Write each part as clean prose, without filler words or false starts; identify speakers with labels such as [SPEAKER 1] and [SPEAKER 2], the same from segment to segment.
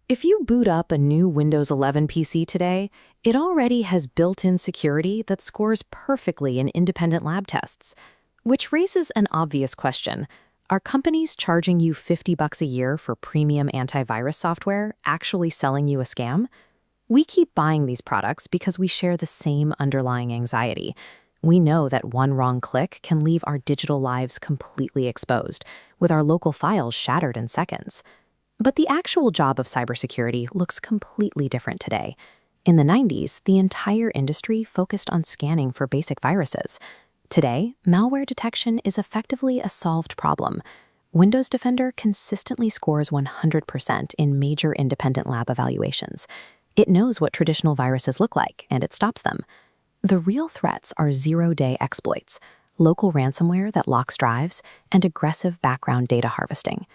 [SPEAKER 1] If you boot up a new Windows 11 PC today, it already has built-in security that scores perfectly in independent lab tests. Which raises an obvious question. Are companies charging you $50 a year for premium antivirus software actually selling you a scam? We keep buying these products because we share the same underlying anxiety. We know that one wrong click can leave our digital lives completely exposed, with our local files shattered in seconds. But the actual job of cybersecurity looks completely different today. In the 90s, the entire industry focused on scanning for basic viruses. Today, malware detection is effectively a solved problem. Windows Defender consistently scores 100% in major independent lab evaluations. It knows what traditional viruses look like, and it stops them. The real threats are zero-day exploits, local ransomware that locks drives, and aggressive background data harvesting.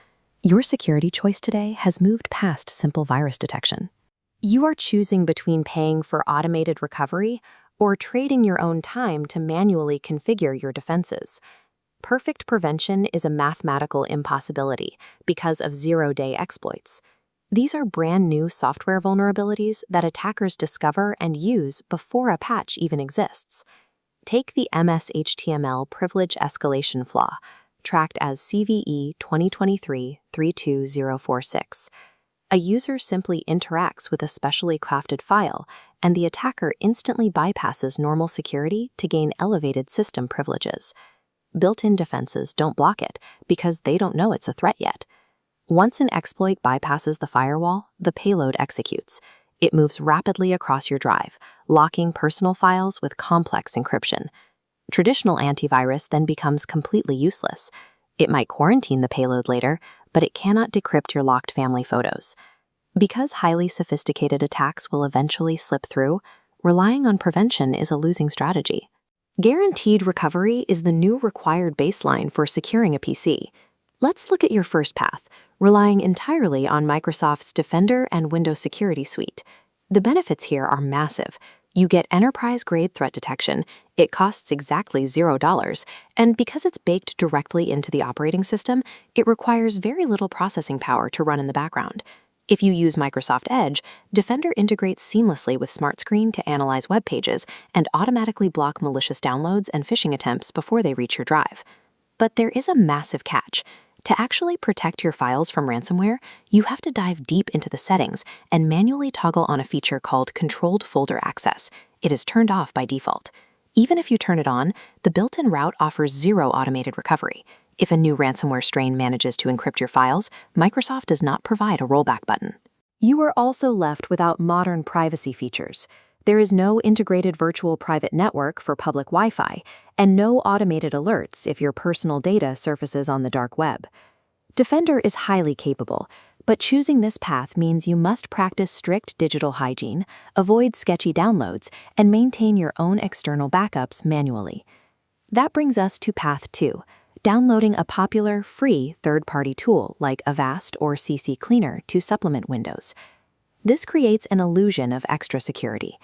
[SPEAKER 1] Your security choice today has moved past simple virus detection. You are choosing between paying for automated recovery or trading your own time to manually configure your defenses. Perfect prevention is a mathematical impossibility because of zero-day exploits. These are brand new software vulnerabilities that attackers discover and use before a patch even exists. Take the MS-HTML privilege escalation flaw, tracked as CVE 2023-32046. A user simply interacts with a specially crafted file, and the attacker instantly bypasses normal security to gain elevated system privileges. Built-in defenses don't block it because they don't know it's a threat yet. Once an exploit bypasses the firewall, the payload executes. It moves rapidly across your drive, locking personal files with complex encryption. Traditional antivirus then becomes completely useless. It might quarantine the payload later, but it cannot decrypt your locked family photos. Because highly sophisticated attacks will eventually slip through, relying on prevention is a losing strategy. Guaranteed recovery is the new required baseline for securing a PC. Let's look at your first path, relying entirely on Microsoft's Defender and Windows Security Suite. The benefits here are massive. You get enterprise-grade threat detection, it costs exactly $0, and because it's baked directly into the operating system, it requires very little processing power to run in the background. If you use Microsoft Edge, Defender integrates seamlessly with SmartScreen to analyze web pages and automatically block malicious downloads and phishing attempts before they reach your drive. But there is a massive catch. To actually protect your files from ransomware, you have to dive deep into the settings and manually toggle on a feature called Controlled Folder Access. It is turned off by default. Even if you turn it on, the built-in route offers zero automated recovery. If a new ransomware strain manages to encrypt your files, Microsoft does not provide a rollback button. You are also left without modern privacy features. There is no integrated virtual private network for public Wi-Fi, and no automated alerts if your personal data surfaces on the dark web. Defender is highly capable, but choosing this path means you must practice strict digital hygiene, avoid sketchy downloads, and maintain your own external backups manually. That brings us to path 2, downloading a popular, free third-party tool like Avast or CC Cleaner to supplement Windows. This creates an illusion of extra security.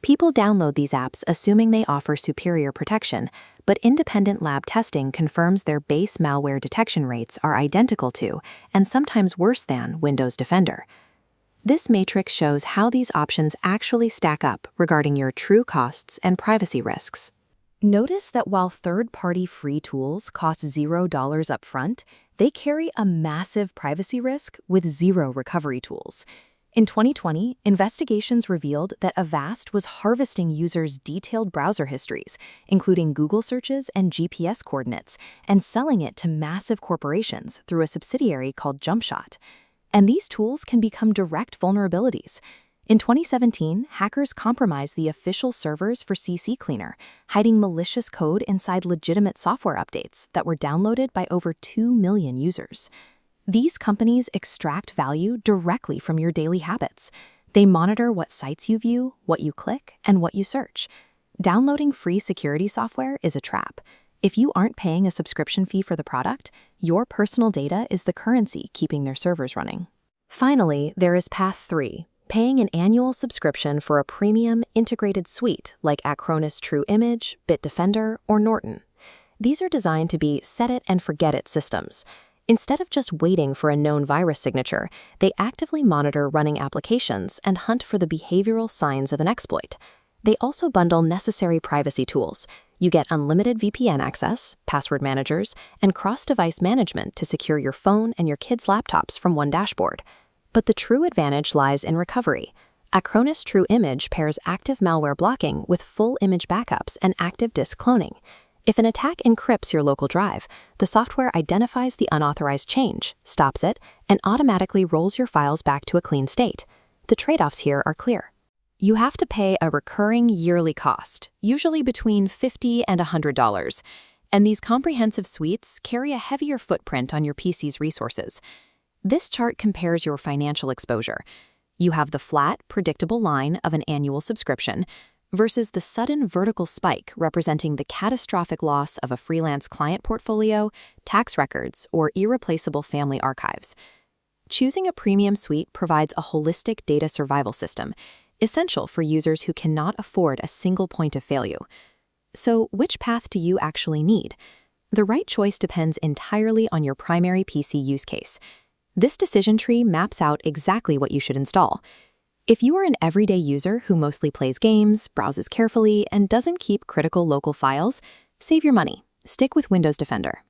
[SPEAKER 1] People download these apps assuming they offer superior protection, but independent lab testing confirms their base malware detection rates are identical to, and sometimes worse than, Windows Defender. This matrix shows how these options actually stack up regarding your true costs and privacy risks. Notice that while third-party free tools cost $0 upfront, they carry a massive privacy risk with zero recovery tools. In 2020, investigations revealed that Avast was harvesting users' detailed browser histories, including Google searches and GPS coordinates, and selling it to massive corporations through a subsidiary called JumpShot. And these tools can become direct vulnerabilities. In 2017, hackers compromised the official servers for CC Cleaner, hiding malicious code inside legitimate software updates that were downloaded by over 2 million users. These companies extract value directly from your daily habits. They monitor what sites you view, what you click, and what you search. Downloading free security software is a trap. If you aren't paying a subscription fee for the product, your personal data is the currency keeping their servers running. Finally, there is path 3, paying an annual subscription for a premium integrated suite like Acronis True Image, Bitdefender, or Norton. These are designed to be set-it-and-forget-it systems. Instead of just waiting for a known virus signature, they actively monitor running applications and hunt for the behavioral signs of an exploit. They also bundle necessary privacy tools. You get unlimited VPN access, password managers, and cross-device management to secure your phone and your kids' laptops from one dashboard. But the true advantage lies in recovery. Acronis True Image pairs active malware blocking with full image backups and active disk cloning. If an attack encrypts your local drive, the software identifies the unauthorized change, stops it, and automatically rolls your files back to a clean state. The trade-offs here are clear. You have to pay a recurring yearly cost, usually between $50 and $100, and these comprehensive suites carry a heavier footprint on your PC's resources. This chart compares your financial exposure. You have the flat, predictable line of an annual subscription versus the sudden vertical spike representing the catastrophic loss of a freelance client portfolio, tax records, or irreplaceable family archives. Choosing a premium suite provides a holistic data survival system, essential for users who cannot afford a single point of failure. So, which path do you actually need? The right choice depends entirely on your primary PC use case. This decision tree maps out exactly what you should install. If you are an everyday user who mostly plays games, browses carefully, and doesn't keep critical local files, save your money. Stick with Windows Defender.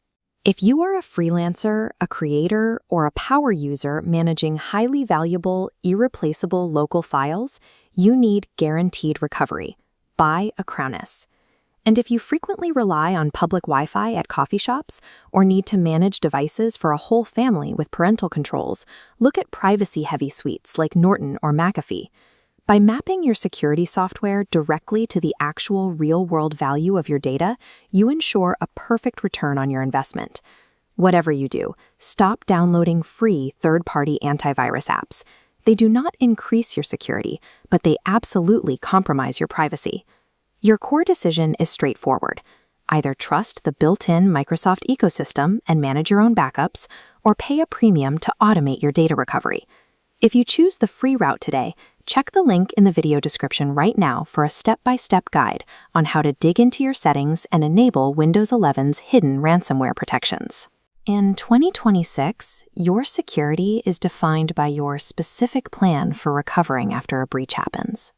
[SPEAKER 1] If you are a freelancer, a creator, or a power user managing highly valuable, irreplaceable local files, you need guaranteed recovery. Buy Acronis. And if you frequently rely on public Wi-Fi at coffee shops or need to manage devices for a whole family with parental controls, look at privacy-heavy suites like Norton or McAfee. By mapping your security software directly to the actual real-world value of your data, you ensure a perfect return on your investment. Whatever you do, stop downloading free third-party antivirus apps. They do not increase your security, but they absolutely compromise your privacy. Your core decision is straightforward. Either trust the built-in Microsoft ecosystem and manage your own backups, or pay a premium to automate your data recovery. If you choose the free route today, check the link in the video description right now for a step-by-step guide on how to dig into your settings and enable Windows 11's hidden ransomware protections. In 2026, your security is defined by your specific plan for recovering after a breach happens.